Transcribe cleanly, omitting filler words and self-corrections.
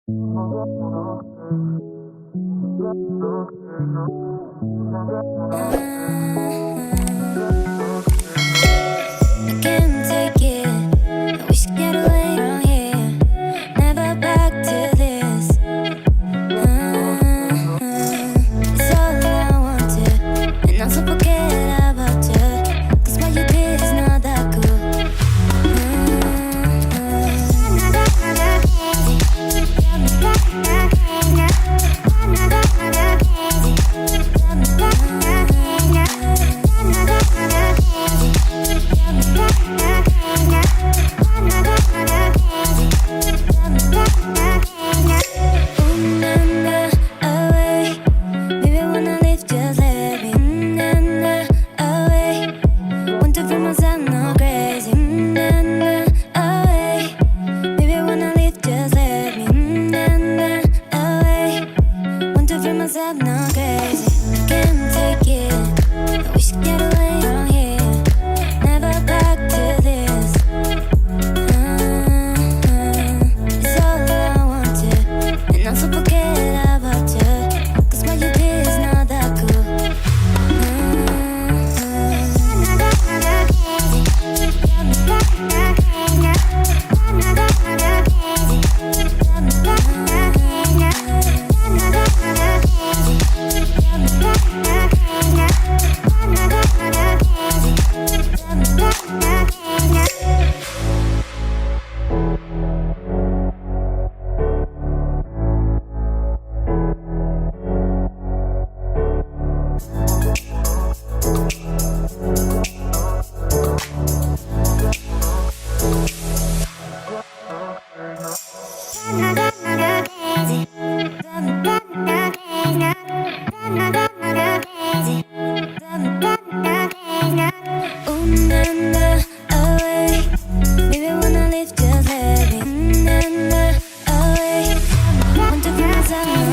can't take it. I wish I get away from here. Never back to this. It's all I wanted, and also forget about you. 'Cause what you did is not that cool. I'm not crazy, can't take it. I wish I get away from here. Never back to this. It's all I wanted, and also forget about you. 'Cause what you did is not that cool. Away, want to feel myself.